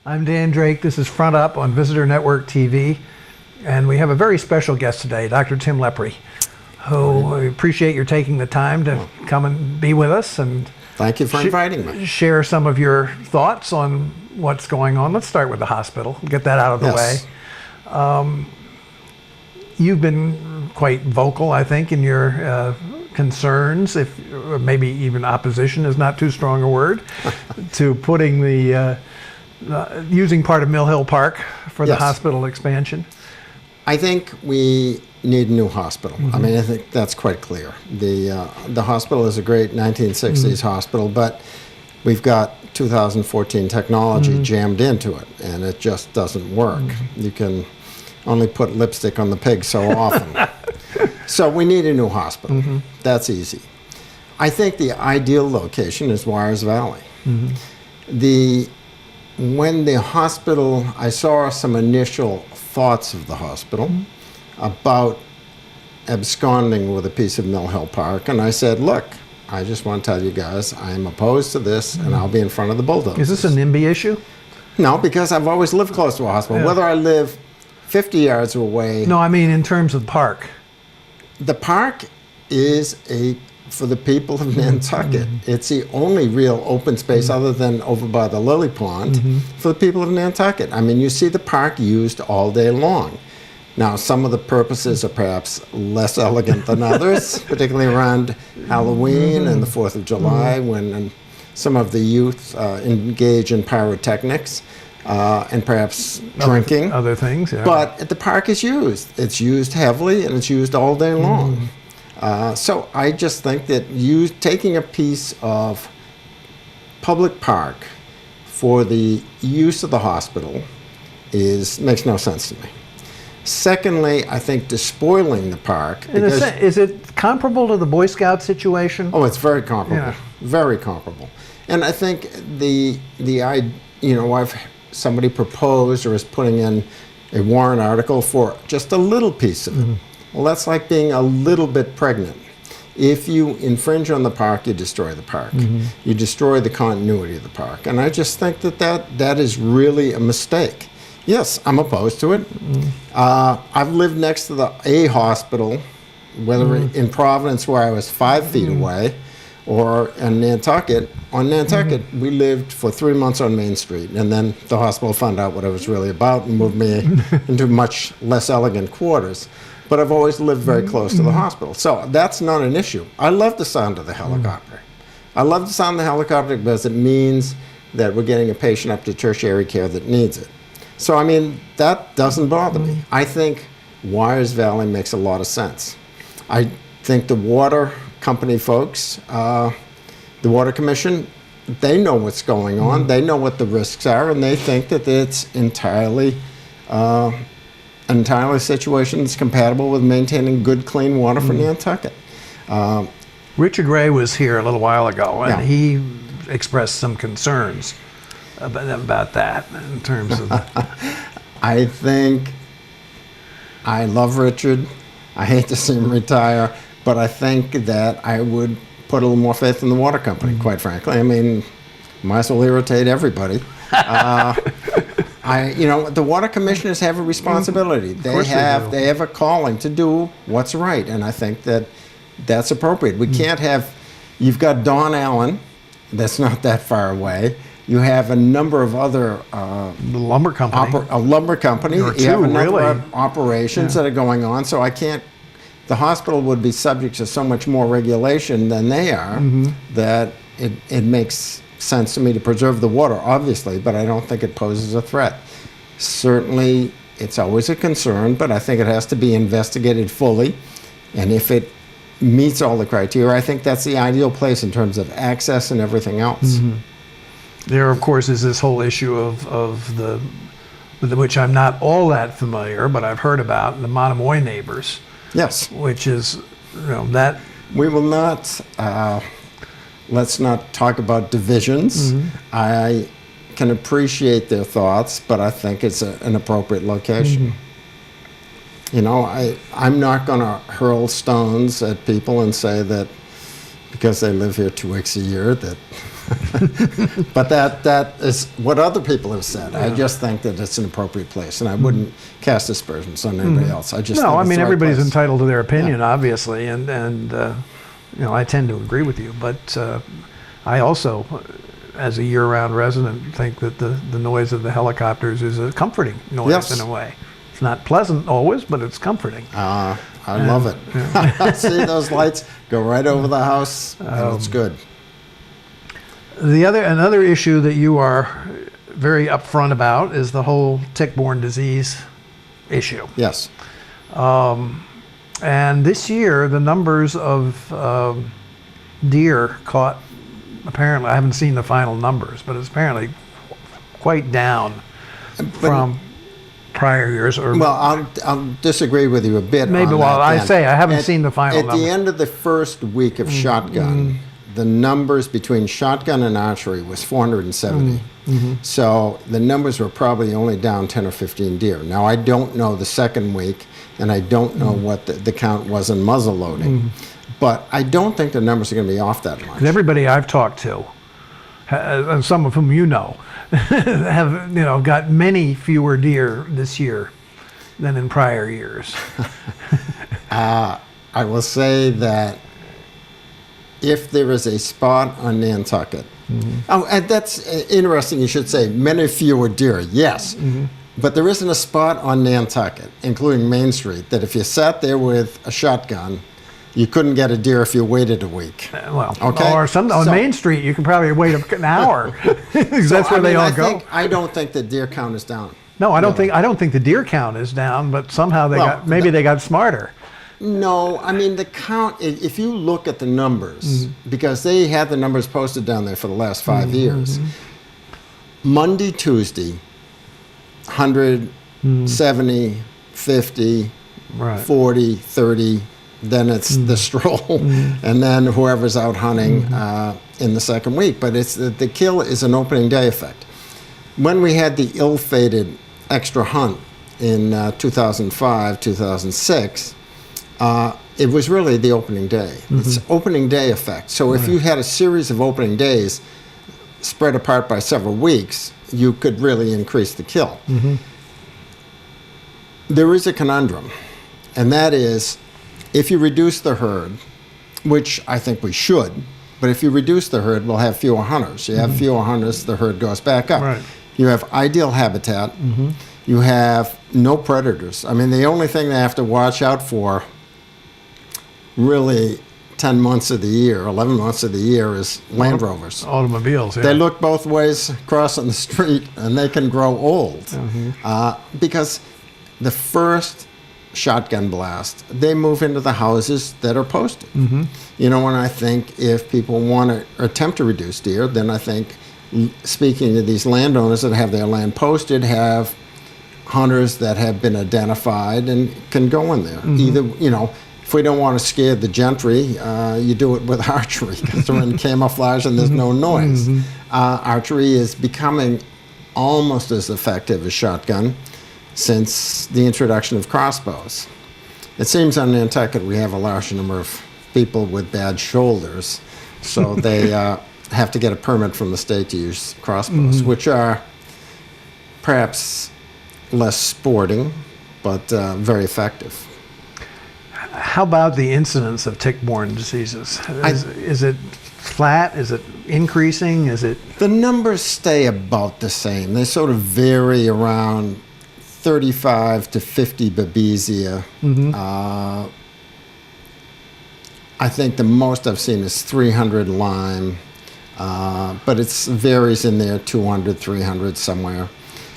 I'm Dan Drake. This is Front Up on Visitor Network TV. And we have a very special guest today, Dr. Tim Lepore, who we appreciate your taking the time to come and be with us. And thank you for inviting me. Share some of your thoughts on what's going on. Let's start with the hospital, get that out of the way. You've been quite vocal, I think, in your concerns, or maybe even opposition is not too strong a word, to putting using part of Mill Hill Park for the hospital expansion. I think we need a new hospital. I mean, I think that's quite clear. The hospital is a great 1960s hospital, but we've got 2014 technology jammed into it, and it just doesn't work. You can only put lipstick on the pig so often. So we need a new hospital. That's easy. I think the ideal location is Wyers Valley. When the hospital, I saw some initial thoughts of the hospital about absconding with a piece of Mill Hill Park, and I said, look, I just want to tell you guys, I'm opposed to this, and I'll be in front of the bulldozers. Is this a NIMBY issue? No, because I've always lived close to a hospital. Whether I live 50 yards away. No, I mean in terms of the park. The park is for the people of Nantucket. It's the only real open space other than over by the lily pond for the people of Nantucket. I mean, you see the park used all day long. Now, some of the purposes are perhaps less elegant than others, particularly around Halloween and the 4th of July when some of the youth engage in pyrotechnics and perhaps drinking. Other things, yeah. But the park is used. It's used heavily and it's used all day long. So I just think that taking a piece of public park for the use of the hospital makes no sense to me. Secondly, I think despoiling the park. Is it comparable to the Boy Scout situation? Oh, it's very comparable. Very comparable. And I think somebody proposed or is putting in a warrant article for just a little piece of it. Well, that's like being a little bit pregnant. If you infringe on the park, you destroy the park. You destroy the continuity of the park. And I just think that is really a mistake. Yes, I'm opposed to it. I've lived next to a hospital, whether in Providence where I was 5 feet away, or in Nantucket. On Nantucket, we lived for 3 months on Main Street, and then the hospital found out what it was really about and moved me into much less elegant quarters. But I've always lived very close to the hospital. So that's not an issue. I love the sound of the helicopter. I love the sound of the helicopter because it means that we're getting a patient up to tertiary care that needs it. So, I mean, that doesn't bother me. I think Wyers Valley makes a lot of sense. I think the water company folks, the Water Commission, they know what's going on. They know what the risks are, and they think that it's entirely situation that's compatible with maintaining good, clean water for Nantucket. Richard Ray was here a little while ago, and he expressed some concerns about that in terms of... I love Richard. I hate to see him retire, but I think that I would put a little more faith in the water company, quite frankly. I mean, might as well irritate everybody. The water commissioners have a responsibility. They have a calling to do what's right, and I think that's appropriate. We can't have. You've got Don Allen, that's not that far away. You have a number of other the lumber company, a lumber company. Or two, you have a number really. of operations that are going on. So I can't. The hospital would be subject to so much more regulation than they are that it makes sense to me to preserve the water, obviously, but I don't think it poses a threat. Certainly, it's always a concern, but I think it has to be investigated fully. And if it meets all the criteria, I think that's the ideal place in terms of access and everything else. There, of course, is this whole issue with which I'm not all that familiar, but I've heard about the Monomoy neighbors. Yes. Which is, that... We will not... let's not talk about divisions. I can appreciate their thoughts, but I think it's an appropriate location. I'm not going to hurl stones at people and say that because they live here 2 weeks a year. That, but that is what other people have said. I just think that it's an appropriate place, and I wouldn't cast aspersions on anybody else. I just No, think I it's mean the right everybody's place. entitled to their opinion, obviously, and you know, I tend to agree with you, but I also, as a year-round resident, think that the noise of the helicopters is a comforting noise Yes. in a way. It's not pleasant always, but it's comforting. I love it. See those lights go right over the house, and it's good. Another issue that you are very upfront about is the whole tick-borne disease issue. Yes. And this year, the numbers of deer caught, apparently, I haven't seen the final numbers, but it's apparently quite down from prior years. Or Well, I'll disagree with you a bit. maybe, on well, that I then. say I haven't seen the final At numbers. the end of the first week of shotgun, the numbers between shotgun and archery was 470. So the numbers were probably only down 10 or 15 deer. Now, I don't know the second week, and I don't know what the count was in muzzle loading. But I don't think the numbers are going to be off that much. Everybody I've talked to, and some of whom you know, have got many fewer deer this year than in prior years. I will say that if there is a spot on Nantucket, oh, and that's interesting, you should say, many fewer deer, yes. But there isn't a spot on Nantucket, including Main Street, that if you sat there with a shotgun, you couldn't get a deer if you waited a week. Well, Okay. or on Main Street, you can probably wait an hour. 'Cause that's where they all go. I don't think the deer count is down. No, I don't think the deer count is down, but somehow Well, they got smarter. No, I mean, the count, if you look at the numbers, because they had the numbers posted down there for the last 5 years, Monday, Tuesday, 100, 70, 50, Right. 40, 30, then it's the stroll, and then whoever's out hunting in the second week. But it's the kill is an opening day effect. When we had the ill-fated extra hunt in 2005, 2006, it was really the opening day. It's opening day effect. So if you had a series of opening days spread apart by several weeks, you could really increase the kill. There is a conundrum, and that is if you reduce the herd, which I think we should, but if you reduce the herd, we'll have fewer hunters. You have fewer hunters, the herd goes back up. Right. You have ideal habitat. You have no predators. I mean, the only thing they have to watch out for really 10 months of the year, 11 months of the year is Land Rovers. Automobiles, yeah. They look both ways crossing the street, and they can grow old. Because the first shotgun blast, they move into the houses that are posted. You know, and I think if people want to attempt to reduce deer, then I think speaking to these landowners that have their land posted, have hunters that have been identified and can go in there. Either, you know, if we don't want to scare the gentry, you do it with archery because they're in camouflage and there's no noise. Archery is becoming almost as effective as shotgun since the introduction of crossbows. It seems on Nantucket we have a large number of people with bad shoulders, so they have to get a permit from the state to use crossbows, which are perhaps less sporting, but very effective. How about the incidence of tick-borne diseases? Is it flat? Is it increasing? Is it? The numbers stay about the same. They sort of vary around 35 to 50 babesia. I think the most I've seen is 300 Lyme, but it varies in there, 200, 300 somewhere.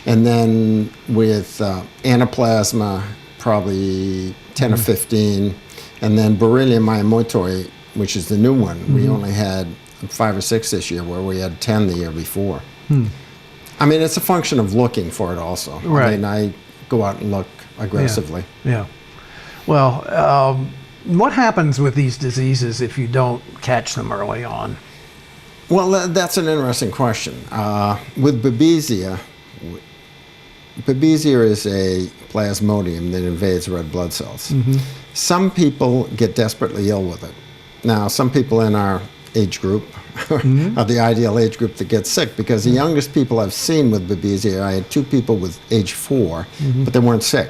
And then with anaplasma, probably 10 or 15. And then Borrelia miyamotoi, which is the new one, we only had 5 or 6 this year, where we had 10 the year before. I mean, it's a function of looking for it also. Right. I mean, I go out and look aggressively. Yeah. Well, what happens with these diseases if you don't catch them early on? Well, that's an interesting question. With Babesia, Babesia is a plasmodium that invades red blood cells. Some people get desperately ill with it, Now, some people in our age group are the ideal age group that gets sick, because the youngest people I've seen with Babesia, I had 2 people with age 4, but they weren't sick.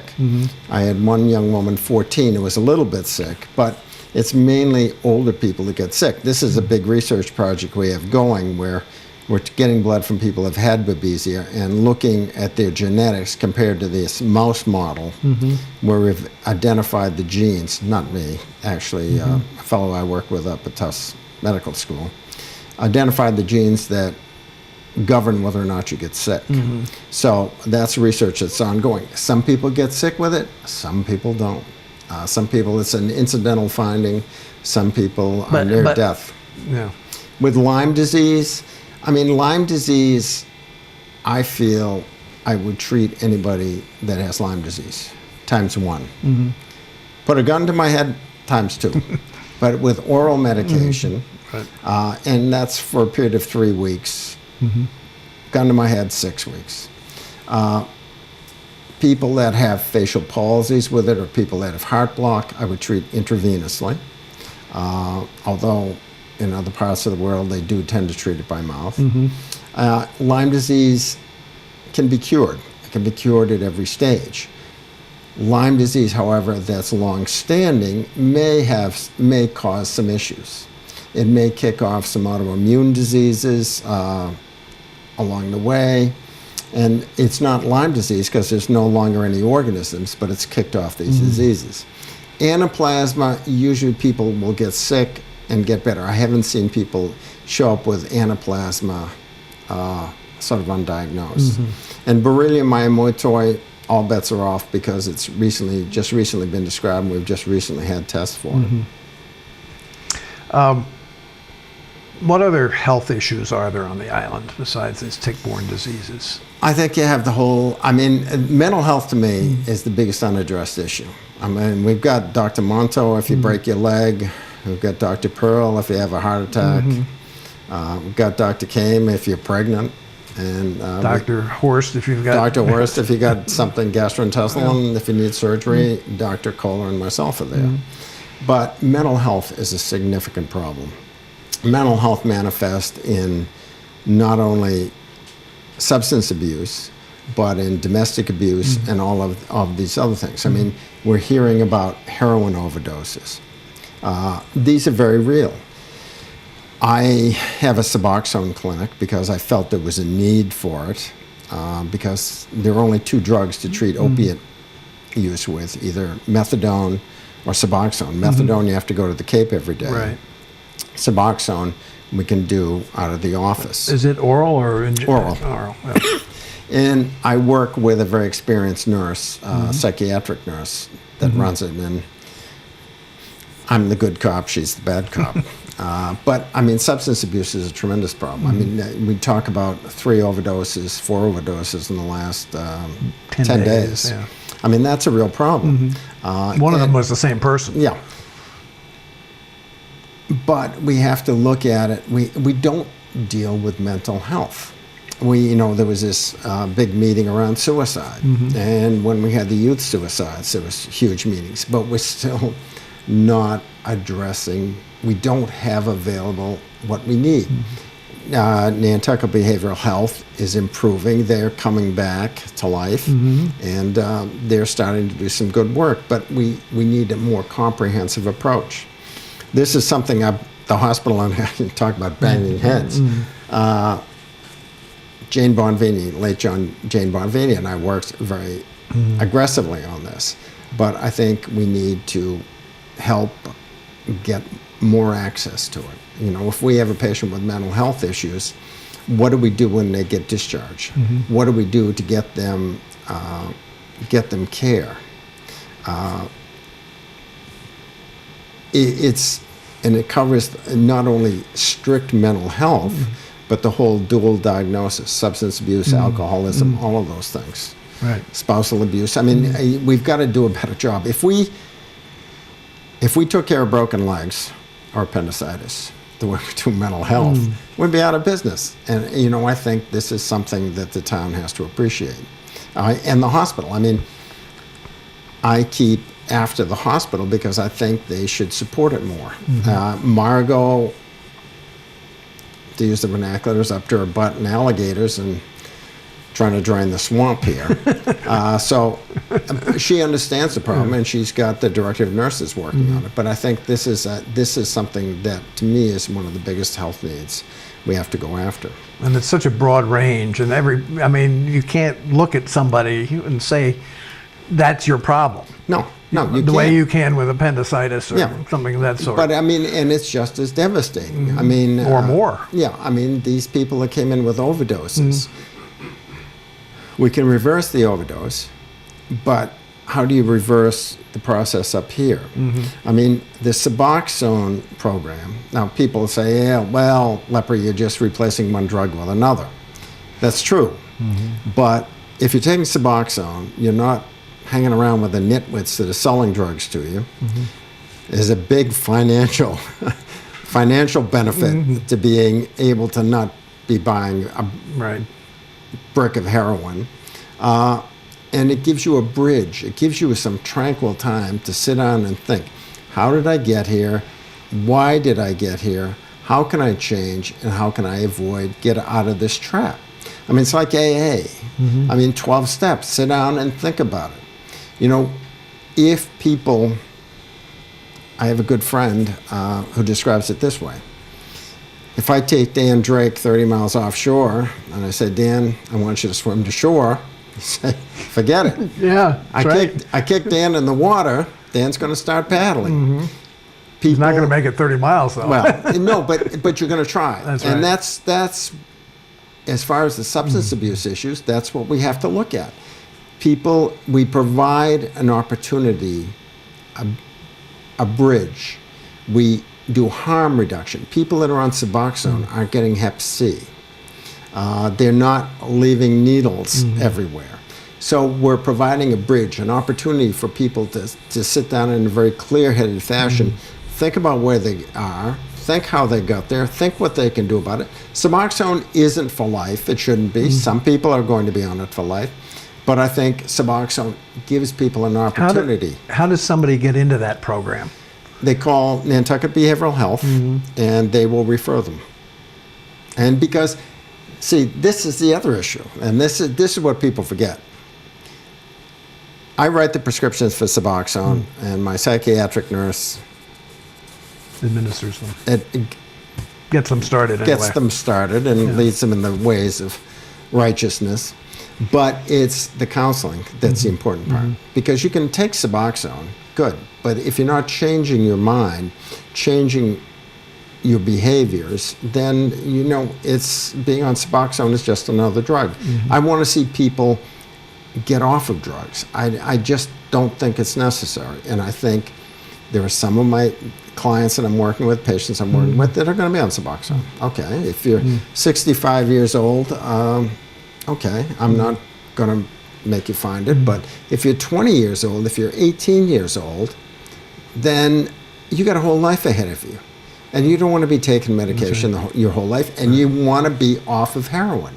I had one young woman, 14, who was a little bit sick, but it's mainly older people that get sick. This is a big research project we have going where we're getting blood from people who have had Babesia and looking at their genetics compared to this mouse model where we've identified the genes, not me, actually, a fellow I work with up at Tufts Medical School, identified the genes that govern whether or not you get sick. So that's research that's ongoing. Some people get sick with it, some people don't. Some people it's an incidental finding, some people are near death. Yeah. With Lyme disease, I mean, Lyme disease, I feel I would treat anybody that has Lyme disease times 1. Put a gun to my head times 2. But with oral medication, and that's for a period of 3 weeks, gun to my head, 6 weeks. People that have facial palsies with it, or people that have heart block, I would treat intravenously. Although in other parts of the world, they do tend to treat it by mouth. Lyme disease can be cured. It can be cured at every stage. Lyme disease, however, that's long-standing may cause some issues. It may kick off some autoimmune diseases along the way. And it's not Lyme disease because there's no longer any organisms, but it's kicked off these diseases. Anaplasma, usually people will get sick and get better. I haven't seen people show up with anaplasma sort of undiagnosed. And Borrelia miyamotoi, all bets are off because it's just recently been described, and we've just recently had tests for it. What other health issues are there on the island besides these tick-borne diseases? I think you have the whole, I mean, mental health to me is the biggest unaddressed issue. I mean, we've got Dr. Monto if you break your leg. We've got Dr. Pearl if you have a heart attack. We've got Dr. Kame if you're pregnant. And Dr. Horst if you've got... Dr. Horst if you got something gastrointestinal, and if you need surgery, Dr. Kohler and myself are there. But mental health is a significant problem. Mental health manifests in not only substance abuse, but in domestic abuse and all of these other things. I mean, we're hearing about heroin overdoses. These are very real. I have a Suboxone clinic because I felt there was a need for it, because there are only 2 drugs to treat opiate use with, either methadone or Suboxone. Methadone, you have to go to the Cape every day. Right. Suboxone, we can do out of the office. Is it oral or Oral. Oral. Yeah. And I work with a very experienced nurse, psychiatric nurse, that runs it. And I'm the good cop, she's the bad cop. But, I mean, substance abuse is a tremendous problem. I mean, we talk about 3 overdoses, 4 overdoses in the last 10 days. Yeah. I mean, that's a real problem. One of them was the same person. Yeah. But we have to look at it. We don't deal with mental health. There was this big meeting around suicide. And when we had the youth suicides, there was huge meetings. But we're still not addressing, we don't have available what we need. Nantucket Behavioral Health is improving. They're coming back to life, and they're starting to do some good work. But we need a more comprehensive approach. This is something the hospital, and I talk about banging heads. Jane Bonvini, late Jane Bonvini, and I worked very aggressively on this. But I think we need to help get more access to it. If we have a patient with mental health issues, what do we do when they get discharged? What do we do to get them care? It covers not only strict mental health, but the whole dual diagnosis: substance abuse, alcoholism, all of those things. Right. Spousal abuse. I mean, we've got to do a better job. If we took care of broken legs or appendicitis the way we do mental health, we'd be out of business. And I think this is something that the town has to appreciate. And the hospital. I mean, I keep after the hospital because I think they should support it more. Margot, to use the vernacular, is up to her butt in alligators and trying to drain the swamp here. So she understands the problem, and she's got the director of nurses working on it. But I think this is something that, to me, is one of the biggest health needs we have to go after. And it's such a broad range, and I mean, you can't look at somebody and say that's your problem. No, you the can't. way you can with appendicitis or something of that sort. But I mean, and it's just as devastating. I mean, or more. Yeah, I mean, these people that came in with overdoses. We can reverse the overdose, but how do you reverse the process up here? I mean, the Suboxone program, now people say, yeah, well, Lepore, you're just replacing one drug with another. That's true. But if you're taking Suboxone, you're not hanging around with the nitwits that are selling drugs to you. There's a big financial benefit to being able to not be buying a brick of heroin. And it gives you a bridge. It gives you some tranquil time to sit down and think, how did I get here? Why did I get here? How can I change? And how can I get out of this trap? I mean, it's like AA. I mean, 12 steps. Sit down and think about it. You know, if people, I have a good friend who describes it this way. If I take Dan Drake 30 miles offshore and I say, Dan, I want you to swim to shore, he say, forget it. I kick Dan in the water, Dan's going to start paddling. He's not going to make it 30 miles, though. Well, no, but you're going to try. That's and right. that's as far as the substance abuse issues, that's what we have to look at. People, we provide an opportunity, a bridge. We do harm reduction. People that are on Suboxone aren't getting Hep C. They're not leaving needles everywhere. So we're providing a bridge, an opportunity for people to sit down in a very clear-headed fashion, think about where they are, think how they got there, think what they can do about it. Suboxone isn't for life. It shouldn't be. Some people are going to be on it for life. But I think Suboxone gives people an opportunity. How does somebody get into that program? They call Nantucket Behavioral Health, and they will refer them. And because, see, this is the other issue, and this is what people forget. I write the prescriptions for Suboxone, and my psychiatric nurse Administers them. Gets them started anyway. Gets them started and leads them in the ways of righteousness. But it's the counseling that's the important part. Because you can take Suboxone, good, but if you're not changing your mind, changing your behaviors, then, you know, it's being on Suboxone is just another drug. I want to see people get off of drugs. I just don't think it's necessary. And I think there are some of my clients that I'm working with, patients I'm working with, that are going to be on Suboxone. Okay, if you're 65 years old, okay, I'm not going to make you find it, but if you're 20 years old, if you're 18 years old, then you got a whole life ahead of you. And you don't want to be taking medication your whole life, and you want to be off of heroin.